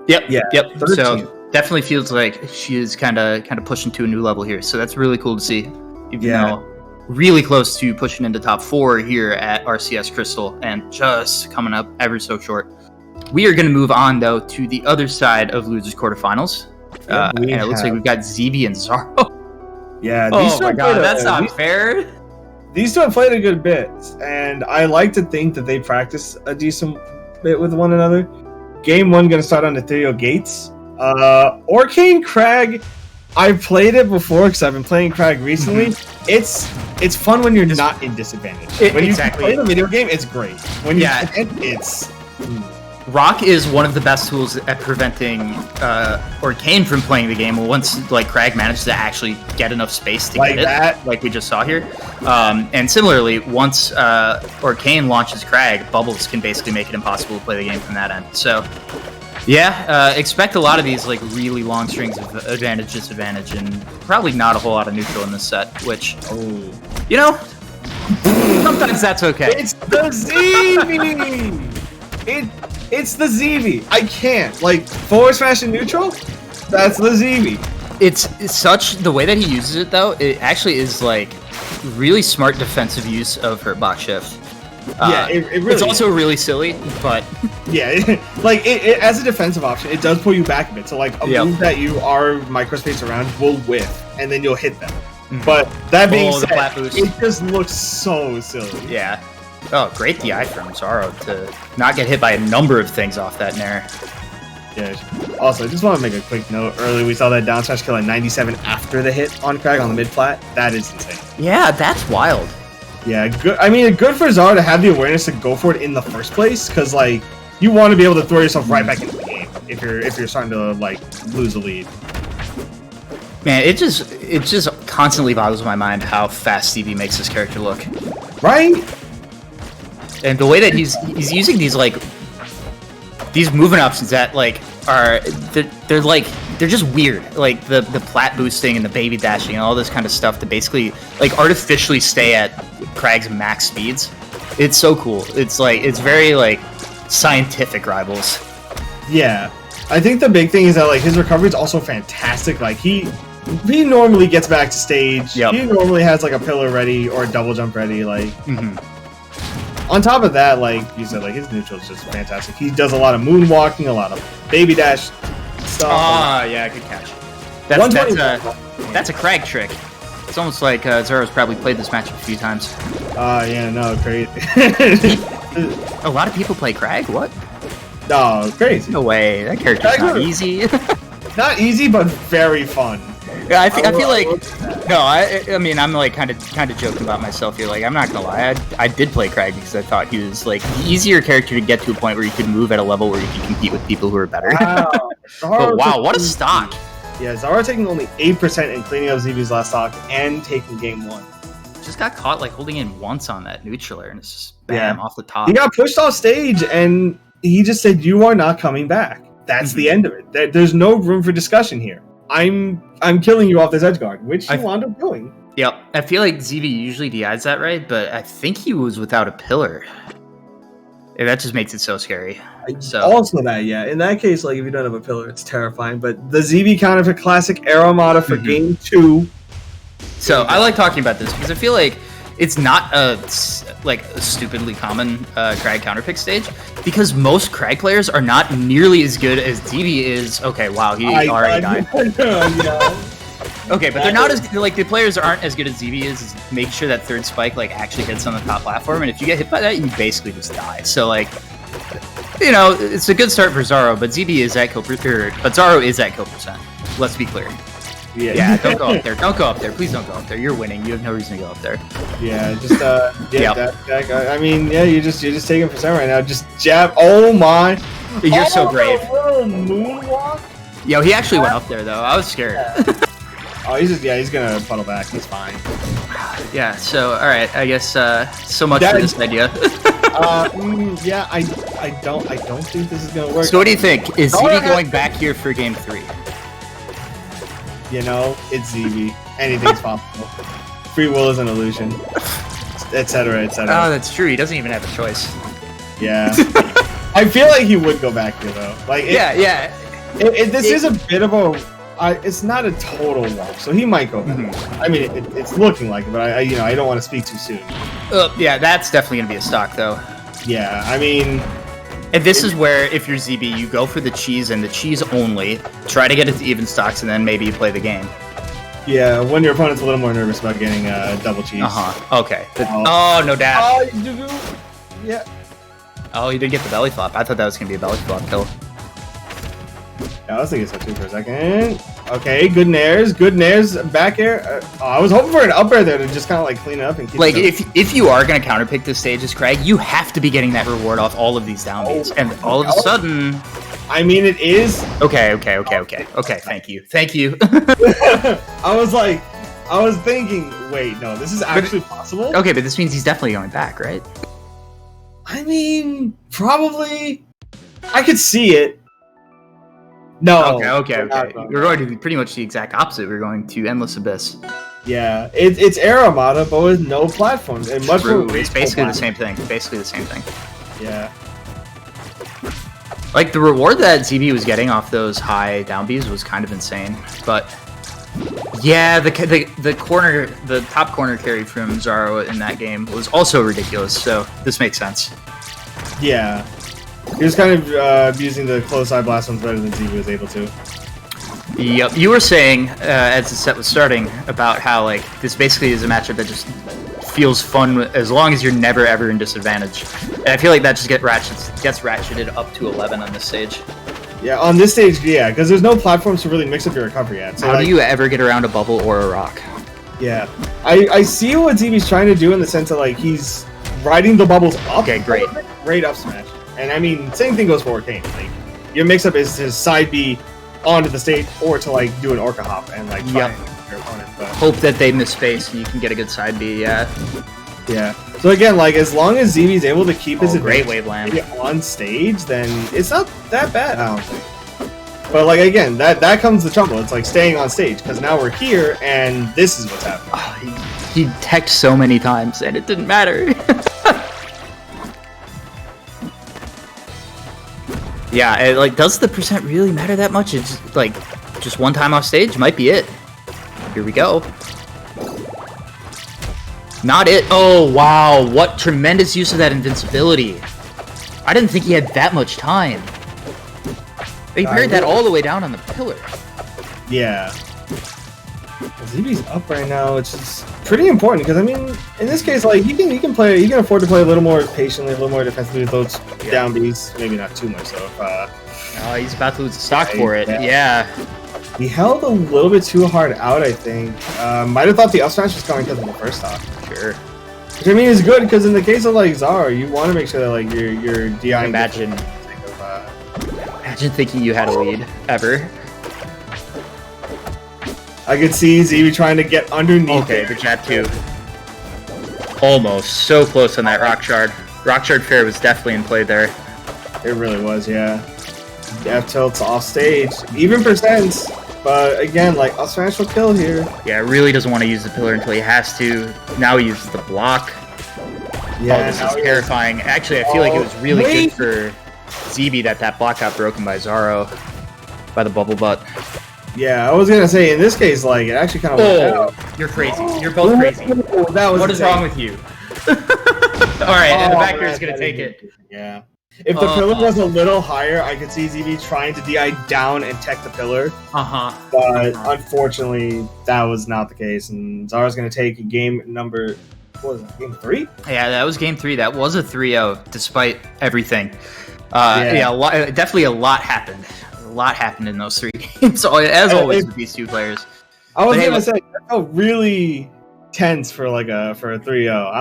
Yep. Yeah. Yep. 13. So definitely feels like she is kind of pushing to a new level here. So that's really cool to see. Even though really close to pushing into top 4 here at RCS Crystal and just coming up ever so short. We are going to move on though to the other side of losers quarterfinals. And it looks like we've got ZeeBee and Xaro. Yeah. Oh my god, that's not fair. These two have played a good bit, and I like to think that they practice a decent bit with one another. Game 1 going to start on Ethereal Gates. Arcane Crag, I've played it before because I've been playing Crag recently. It's fun when you're not in disadvantage. When you play the video game, it's great. When you it's... Rock is one of the best tools at preventing Arcane from playing the game once like Crag manages to actually get enough space to get it, like we just saw here. And similarly, once Arcane launches Crag, Bubbles can basically make it impossible to play the game from that end. So yeah, expect a lot of these like really long strings of advantage, disadvantage, and probably not a whole lot of neutral in this set, which, you know, sometimes that's okay. It's the ZeeBee! It's the ZeeBee. I can't. Like, forward smash and neutral? That's the ZeeBee. It's such... The way that he uses it, though, it actually is, like, really smart defensive use of her box shift. Yeah, it really It's also really silly, but... Yeah, like, it as a defensive option, it does pull you back a bit. So, like, a move that you are microspace around will whiff, and then you'll hit them. But that being said, it just looks so silly. Yeah. Oh, great DI from Xaro to not get hit by a number of things off that Nair. Yeah. Also, I just want to make a quick note. Earlier, we saw that down smash kill at 97 after the hit on Crag on the mid plat. That is insane. Yeah, that's wild. Yeah, good. I mean, good for Xaro to have the awareness to go for it in the first place, because like you want to be able to throw yourself right back into the game if you're starting to like lose the lead. Man, it just constantly boggles my mind how fast ZeeBee makes this character look. Right. And the way that he's using these like these movement options that like are they're just weird, like the plat boosting and the baby dashing and all this kind of stuff to basically like artificially stay at Crag's max speeds. It's so cool. It's like it's very like scientific rivals. Yeah, I think the big thing is that like his recovery is also fantastic. Like he normally gets back to stage. Yep. He normally has like a pillar ready or a double jump ready. Like. On top of that, like you said, like his neutral is just fantastic. He does a lot of moonwalking, a lot of baby dash stuff. Ah, yeah, good catch. That's a Crag trick. It's almost like Xaro's probably played this matchup a few times. Yeah, no, crazy. A lot of people play Crag? What? No, crazy. No way. That character's not easy. Not easy, but very fun. Yeah, I feel like no. I mean, I'm like kind of joking about myself here. Like, I'm not gonna lie. I did play Crag because I thought he was like the easier character to get to a point where you could move at a level where you could compete with people who are better. Wow, but wow, what a stock! Yeah, Xaro taking only 8% and cleaning up ZeeBee's last stock and taking game 1. Just got caught like holding in once on that neutraler and it's just bam off the top. He got pushed off stage and he just said, "You are not coming back." That's the end of it. There's no room for discussion here. I'm killing you off this edge guard, which you wound up doing. Yep. I feel like ZeeBee usually DIs that right, but I think he was without a pillar. And that just makes it so scary. So also that, yeah. In that case, like if you don't have a pillar, it's terrifying. But the ZeeBee counter for classic Aromata for game 2. So I like talking about this because I feel like it's not a stupidly common Crag counterpick stage because most Crag players are not nearly as good as ZeeBee is. Okay, wow, he already died. Okay, but they're not as like the players aren't as good as ZeeBee is make sure that third spike like actually hits on the top platform, and if you get hit by that, you basically just die. So like, you know, it's a good start for Xaro, but ZeeBee is at kill percent, but Xaro is at kill percent. Let's be clear. Yeah, don't go up there. Don't go up there. Please don't go up there. You're winning. You have no reason to go up there. Yeah, just I mean, yeah, you're just taking percent right now. Just jab. Oh my! You're so brave. Moonwalk. Yo, he actually went up there though. I was scared. Oh, he's gonna puddle back. He's fine. Yeah. So, all right. I guess so much for this idea. Yeah, I don't think this is gonna work. So, what do you think? Is ZeeBee going back here for game 3? You know, it's ZeeBee. Anything's possible. Free will is an illusion, etc., etc. Oh, that's true. He doesn't even have a choice. Yeah. I feel like he would go back here though. Like, yeah. This is a bit of a. It's not a total walk, so he might go back. I mean, it's looking like it, but I don't want to speak too soon. Yeah, that's definitely gonna be a stock though. Yeah, I mean, and this is where if you're ZeeBee, you go for the cheese and the cheese only. Try to get it to even stocks, and then maybe you play the game. Yeah, when your opponent's a little more nervous about getting double cheese. Okay. Oh, no dash. Yeah. Oh, he did get the belly flop. I thought that was gonna be a belly flop kill. Yeah, I was thinking so too for a second. Okay, good nairs, back air. I was hoping for an up air there to just kind of like clean it up and keep like it if you are gonna counterpick this stage as Craig, you have to be getting that reward off all of these down beats, and all of a sudden. I mean, it is. Okay. Thank you. I was thinking, wait, no, this is actually possible. Okay, but this means he's definitely going back, right? I mean, probably. I could see it. No. Okay. We're going to be pretty much the exact opposite. We're going to Endless Abyss. Yeah, it's Air Armada, but with no platforms. And much True. It's basically the same thing. Yeah. Like, the reward that ZeeBee was getting off those high down Bs was kind of insane. But, yeah, the top corner carry from Xaro in that game was also ridiculous, so this makes sense. Yeah. He was kind of using the close eye blast ones better than ZeeBee was able to. Yep, you were saying, as the set was starting, about how, like, this basically is a matchup that just feels fun as long as you're never ever in disadvantage. And I feel like that just gets ratcheted up to 11 on this stage. Yeah, on this stage, yeah, because there's no platforms to really mix up your recovery at. So how do you ever get around a bubble or a rock? Yeah, I see what ZeeBee's trying to do in the sense of, like, he's riding the bubbles up. Okay, great. Great up smash. And I mean, same thing goes for Arcane. Like, your mix up is to side B onto the stage or to, like, do an Orca hop and, like, try and your opponent. But hope that they miss space and you can get a good side B, yeah. Yeah. So again, like, as long as ZeeBee's able to keep his great wave land on stage, then it's not that bad, I don't think. But, like, again, that comes the trouble. It's like staying on stage, because now we're here and this is what's happening. Oh, he teched so many times and it didn't matter. Yeah, like, does the percent really matter that much? It's like just one time off stage might be it. Here we go. Not it. Oh, wow. What tremendous use of that invincibility. I didn't think he had that much time. He parried that all the way down on the pillar. Yeah. ZeeBee's up right now, which is pretty important because, I mean, in this case, like, he can afford to play a little more patiently, a little more defensively with those down Bs. Maybe not too much, though. He's about to lose the stock for it. Yeah. He held a little bit too hard out, I think. Might have thought the up smash was coming because of the first stock. Sure. Which, I mean, is good because in the case of, like, Xaro, you want to make sure that, like, you're DIing. Imagine thinking you had a lead ever. I could see ZeeBee trying to get underneath. Okay, the jab 2. Almost. So close on that rock shard. Rock shard fair was definitely in play there. It really was, yeah. F tilts off stage. Even percents. But again, like, up smash will kill here. Yeah, really doesn't want to use the pillar until he has to. Now he uses the block. Yeah, this is terrifying. Actually, I feel like it was really good for ZeeBee that block got broken by Xaro. By the bubble butt. Yeah, I was gonna say, in this case, like, it actually kind of worked out. You're crazy. You're both crazy. What is wrong with you? Alright, and the back air is gonna take it. Yeah. If the pillar was a little higher, I could see ZeeBee trying to DI down and tech the pillar. But unfortunately, that was not the case, and Xaro's gonna take game number, what was it, game 3? Yeah, that was game 3. That was a 3-0, despite everything. Definitely a lot happened. A lot happened in those 3 games, as always with these two players. I was gonna say, that felt really tense for a 3-0.